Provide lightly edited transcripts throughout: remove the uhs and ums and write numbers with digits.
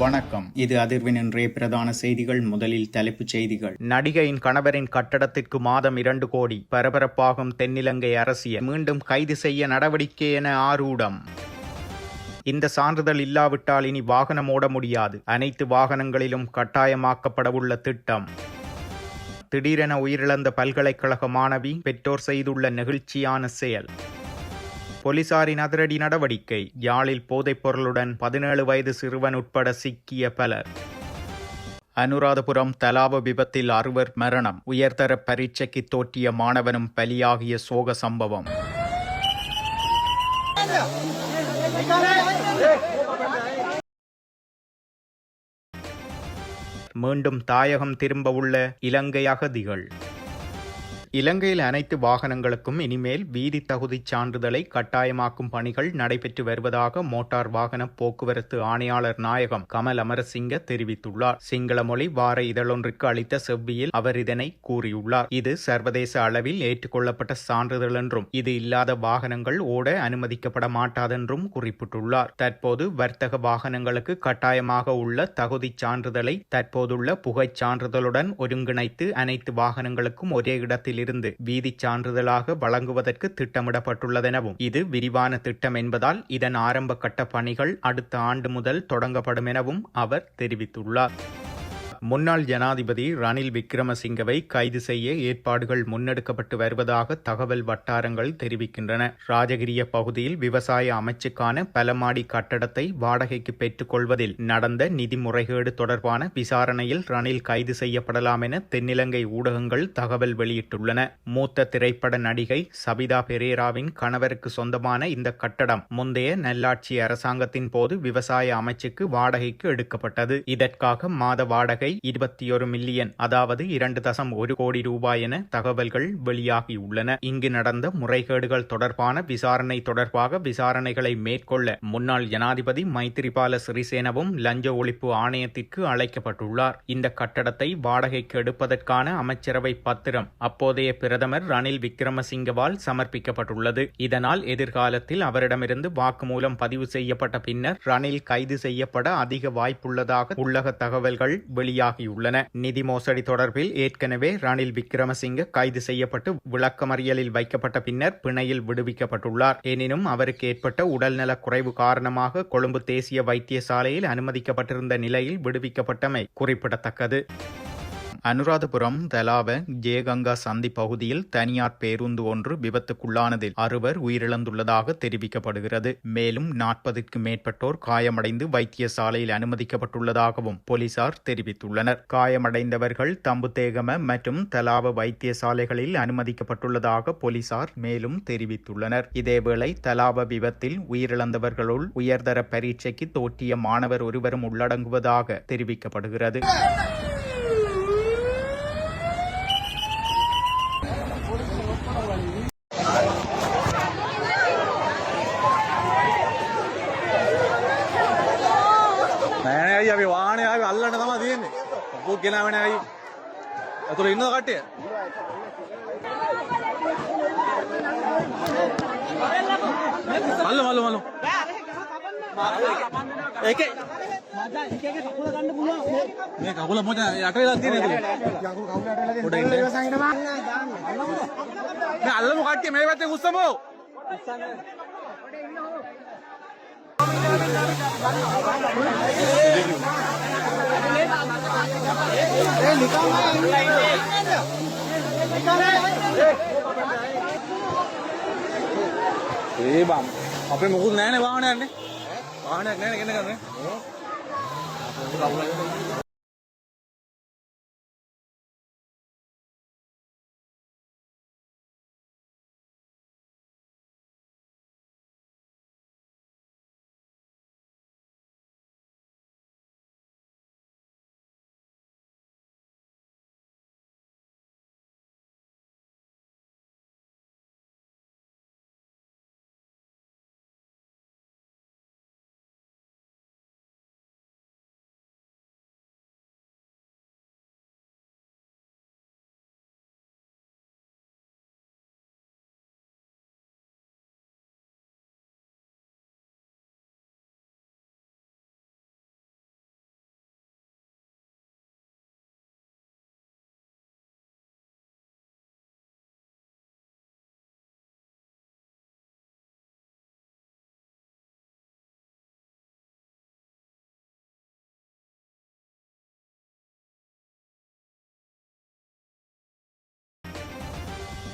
வணக்கம். இது அதிர்வின் இன்றைய பிரதான செய்திகள். முதலில் தலைப்புச் செய்திகள். நடிகையின் கணவரின் கட்டடத்திற்கு மாதம் 2 கோடி. பரபரப்பாகும் தென்னிலங்கை அரசியல். மீண்டும் கைது செய்ய நடவடிக்கை என ஆரூடம். இந்த சான்றிதழ் இல்லாவிட்டால் இனி வாகனம் ஓட முடியாது. அனைத்து வாகனங்களிலும் கட்டாயமாக்கப்படவுள்ள திட்டம். திடீரென உயிரிழந்த பல்கலைக்கழக மாணவி பெற்றோர் செய்துள்ள நெகிழ்ச்சியான செயல். போலீசாரின் அதிரடி நடவடிக்கை. யாழில் போதைப் பொருளுடன் 17 வயது சிறுவன் உட்பட சிக்கிய பலர். அனுராதபுரம் தலாவ விபத்தில் 6 மரணம். உயர்தர பரீட்சைக்கு தோற்றிய மாணவனும் பலியாகிய சோக சம்பவம். மீண்டும் தாயகம் திரும்ப உள்ள இலங்கை அகதிகள். இலங்கையில் அனைத்து வாகனங்களுக்கும் இனிமேல் வீதி தகுதி சான்றிதழை கட்டாயமாக்கும் பணிகள் நடைபெற்று வருவதாக மோட்டார் வாகன போக்குவரத்து ஆணையாளர் நாயகம் கமல் அமரசிங்க தெரிவித்துள்ளார். சிங்கள மொழி வார இதழொன்றுக்கு அளித்த செவ்வியில் அவர் இதனை கூறியுள்ளார். இது சர்வதேச அளவில் ஏற்றுக்கொள்ளப்பட்ட சான்றிதழ் என்றும் இது இல்லாத வாகனங்கள் ஓட அனுமதிக்கப்பட மாட்டாதென்றும் குறிப்பிட்டுள்ளார். தற்போது வர்த்தக வாகனங்களுக்கு கட்டாயமாக உள்ள தகுதி சான்றிதழை தற்போதுள்ள புகைச் சான்றிதழுடன் ஒருங்கிணைத்து அனைத்து வாகனங்களுக்கும் ஒரே இடத்தில் இருந்து வீதி சான்றிதழாக வழங்குவதற்கு திட்டமிடப்பட்டுள்ளதெனவும் இது விரிவான திட்டம் என்பதால் இதன் ஆரம்ப கட்ட பணிகள் அடுத்த ஆண்டு முதல் தொடங்கப்படும் எனவும் அவர் தெரிவித்துள்ளார். முன்னாள் ஜனாதிபதி ரணில் விக்ரமசிங்கவை கைது செய்ய ஏற்பாடுகள் முன்னெடுக்கப்பட்டு வருவதாக தகவல் வட்டாரங்கள் தெரிவிக்கின்றன. ராஜகிரிய பகுதியில் விவசாய அமைச்சுக்கான பல மாடி கட்டடத்தை வாடகைக்கு பெற்றுக் கொள்வதில் நடந்த நிதி முறைகேடு தொடர்பான விசாரணையில் ரணில் கைது செய்யப்படலாம் என தென்னிலங்கை ஊடகங்கள் தகவல் வெளியிட்டுள்ளன. மூத்த திரைப்பட நடிகை சபிதா பெரேராவின் கணவருக்கு சொந்தமான இந்த கட்டடம் முந்தைய நல்லாட்சி அரசாங்கத்தின் போது விவசாய அமைச்சுக்கு வாடகைக்கு எடுக்கப்பட்டது. இதற்காக மாத வாடகை 21 மில்லியன், அதாவது 2.1 கோடி ரூபாய் என தகவல்கள் வெளியாகியுள்ளன. இங்கு நடந்த முறைகேடுகள் தொடர்பான விசாரணை தொடர்பாக விசாரணைகளை மேற்கொள்ள முன்னாள் ஜனாதிபதி மைத்திரிபால சிறிசேனவும் லஞ்ச ஒழிப்பு ஆணையத்திற்கு அழைக்கப்பட்டுள்ளார். இந்த கட்டடத்தை வாடகைக்கு எடுப்பதற்கான அமைச்சரவை பத்திரம் அப்போதைய பிரதமர் ரணில் விக்ரமசிங்கவால் சமர்ப்பிக்கப்பட்டுள்ளது. இதனால் எதிர்காலத்தில் அவரிடமிருந்து வாக்குமூலம் பதிவு செய்யப்பட்ட பின்னர் ரணில் கைது செய்யப்பட அதிக வாய்ப்புள்ளதாக உள்ளக தகவல்கள் வெளியாகியுள்ளன. நிதி மோசடி தொடர்பில் ஏற்கனவே ரணில் விக்ரமசிங்க கைது செய்யப்பட்டு விளக்கமறியலில் வைக்கப்பட்ட பின்னர் பிணையில் விடுவிக்கப்பட்டுள்ளார். எனினும் அவருக்கு ஏற்பட்ட உடல்நலக் குறைவு காரணமாக கொழும்பு தேசிய வைத்தியசாலையில் அனுமதிக்கப்பட்டிருந்த நிலையில் விடுவிக்கப்பட்டமை குறிப்பிடத்தக்கது. அனுராதபுரம் தலாவ ஜெயகங்கா சந்தி பகுதியில் தனியார் பேருந்து ஒன்று விபத்துக்குள்ளானதில் 6 உயிரிழந்துள்ளதாக தெரிவிக்கப்படுகிறது. மேலும் 40க்கும் மேற்பட்டோர் காயமடைந்து வைத்தியசாலையில் அனுமதிக்கப்பட்டுள்ளதாகவும் போலீசார் தெரிவித்துள்ளனர். காயமடைந்தவர்கள் தம்புத்தேகம மற்றும் தலாவ வைத்தியசாலைகளில் அனுமதிக்கப்பட்டுள்ளதாக போலீசார் மேலும் தெரிவித்துள்ளனர். இதேவேளை தலாவ விபத்தில் உயிரிழந்தவர்களுள் உயர்தர பரீட்சைக்கு தோற்றிய மாணவர் ஒருவரும் உள்ளடங்குவதாக தெரிவிக்கப்படுகிறது. අපි වාහනේ ආවේ අල්ලන්න තමයි තියෙන්නේ. පොත් ගෙනාවේ නෑ අයියේ. අතට ඉන්නද කට්ටිය? මල්ල. ඒකේ මචං එකේ කකුල ගන්න පුළුවන්. මේ කකුල මොකද යට වෙලා තියෙන්නේ ඒක? කකුල යට වෙලා තියෙන්නේ. පොඩ ඉවසන් ඉන්න බං. මේ අල්ලමු කට්ටිය මේ පැත්තේ උස්සමු. උස්සන්නේ. පොඩ ඉන්නෝ. ඒ බම් අපේ මොකුත් නැහැ නේ වාහනයක් නේ. වාහනයක් නැහැ නේ කෙනෙක් ගන්න.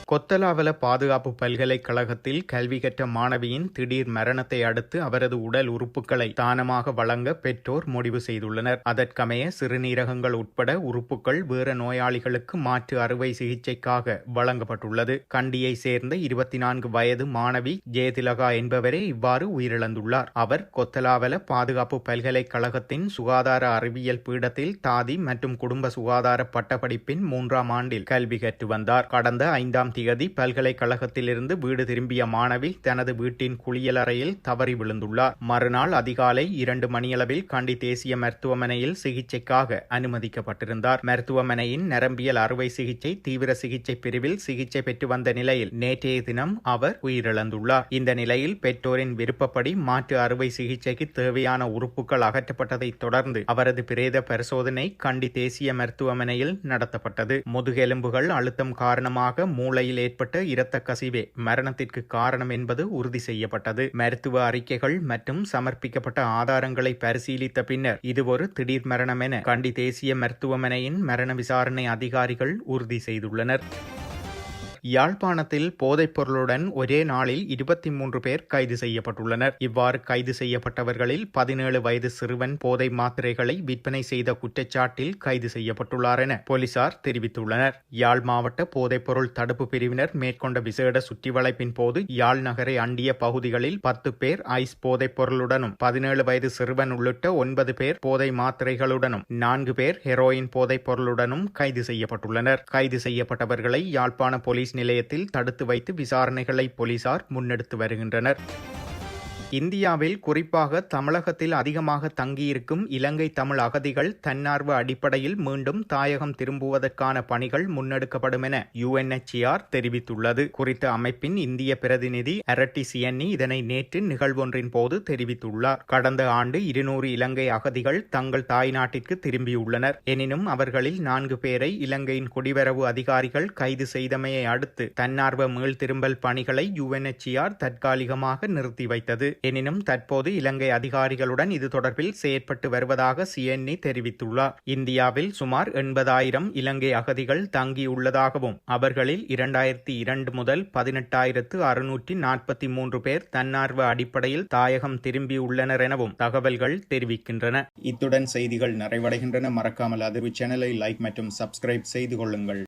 கொத்தலாவல பாதுகாப்பு பல்கலைக்கழகத்தில் கல்வி கற்ற மாணவியின் திடீர் மரணத்தை அடுத்து அவரது உடல் உறுப்புகளை தானமாக வழங்க பெற்றோர் முடிவு செய்துள்ளனர். அதற்கமைய சிறுநீரகங்கள் உட்பட உறுப்புகள் வேற நோயாளிகளுக்கு மாற்று அறுவை சிகிச்சைக்காக வழங்கப்பட்டுள்ளது. கண்டியை சேர்ந்த 24 வயது மாணவி ஜெயதிலகா என்பவரே இவ்வாறு உயிரிழந்துள்ளார். அவர் கொத்தலாவல பாதுகாப்பு பல்கலைக்கழகத்தின் சுகாதார அறிவியல் பீடத்தில் தாதி மற்றும் குடும்ப சுகாதார பட்டப்படிப்பின் 3ஆம் ஆண்டில் கல்வி கற்று வந்தார். கடந்த 5ஆம் தேதி பல்கலைக்கழகத்திலிருந்து வீடு திரும்பிய மாணவி தனது வீட்டின் குளியலறையில் தவறி விழுந்துள்ளார். மறுநாள் அதிகாலை 2 மணியளவில் கண்டி தேசிய மருத்துவமனையில் சிகிச்சைக்காக அனுமதிக்கப்பட்டிருந்தார். மருத்துவமனையின் நரம்பியல் அறுவை சிகிச்சை தீவிர சிகிச்சை பிரிவில் சிகிச்சை பெற்று வந்த நிலையில் நேற்றைய தினம் அவர் உயிரிழந்துள்ளார். இந்த நிலையில் பெற்றோரின் விருப்பப்படி மாற்று அறுவை சிகிச்சைக்கு தேவையான உறுப்புகள் அகற்றப்பட்டதை தொடர்ந்து அவரது பிரேத பரிசோதனை கண்டி தேசிய மருத்துவமனையில் நடத்தப்பட்டது. முதுகெலும்புகள் அழுத்தம் காரணமாக மூளையில் ஏற்பட்ட இரத்த கசிவே மரணத்திற்கு காரணம் என்பது உறுதி செய்யப்பட்டது. மருத்துவ அறிக்கைகள் மற்றும் சமர்ப்பிக்கப்பட்ட ஆதாரங்களை பரிசீலித்த பின்னர் இது ஒரு திடீர் மரணம் என கண்டி தேசிய மருத்துவமனையின் மரண விசாரணை அதிகாரிகள் உறுதி செய்துள்ளனர். யாழ்ப்பாணத்தில் போதைப் பொருளுடன் ஒரே நாளில் 23 பேர் கைது செய்யப்பட்டுள்ளனர். இவ்வாறு கைது செய்யப்பட்டவர்களில் 17 வயது சிறுவன் போதை மாத்திரைகளை விற்பனை செய்த குற்றச்சாட்டில் கைது செய்யப்பட்டுள்ளார் என போலீசார் தெரிவித்துள்ளனர். யாழ் மாவட்ட போதைப் பொருள் தடுப்பு பிரிவினர் மேற்கொண்ட விசேட சுற்றிவளைப்பின் போது யாழ் நகரை அண்டிய பகுதிகளில் 10 பேர் ஐஸ் போதைப் பொருளுடனும் 17 வயது சிறுவன் உள்ளிட்ட 9 பேர் போதை மாத்திரைகளுடனும் 4 பேர் ஹெரோயின் போதைப் பொருளுடனும் கைது செய்யப்பட்டுள்ளனர். கைது செய்யப்பட்டவர்களை யாழ்ப்பாண போலீஸ் நிலையத்தில் தடுத்து வைத்து விசாரணைகளை போலீசார் முன்னெடுத்து வருகின்றனர். இந்தியாவில் குறிப்பாக தமிழகத்தில் அதிகமாக தங்கியிருக்கும் இலங்கை தமிழ் அகதிகள் தன்னார்வ அடிப்படையில் மீண்டும் தாயகம் திரும்புவதற்கான பணிகள் முன்னெடுக்கப்படும் என UNHCR தெரிவித்துள்ளது. குறித்த அமைப்பின் இந்திய பிரதிநிதி அரட்டி சியன்னி இதனை நேற்று நிகழ்வொன்றின் போது தெரிவித்துள்ளார். கடந்த ஆண்டு 200 இலங்கை அகதிகள் தங்கள் தாய்நாட்டிற்கு திரும்பியுள்ளனர். எனினும் அவர்களில் 4 பேரை இலங்கையின் குடிவரவு அதிகாரிகள் கைது செய்தமையை அடுத்து தன்னார்வ மீள் திரும்பல் பணிகளை UNHCR தற்காலிகமாக நிறுத்தி வைத்தது. எனினும் தற்போது இலங்கை அதிகாரிகளுடன் இது தொடர்பில் செயற்பட்டு வருவதாக சிஎன்இ தெரிவித்துள்ளார். இந்தியாவில் சுமார் 80,000 இலங்கை அகதிகள் தங்கியுள்ளதாகவும் அவர்களில் 2002 முதல் 18,643 பேர் தன்னார்வ அடிப்படையில் தாயகம் திரும்பியுள்ளனர் எனவும் தகவல்கள் தெரிவிக்கின்றன. இத்துடன் செய்திகள் நிறைவடைகின்றன. மறக்காமல் அதிர்வு சேனலை லைக் மற்றும் சப்ஸ்கிரைப் செய்து கொள்ளுங்கள்.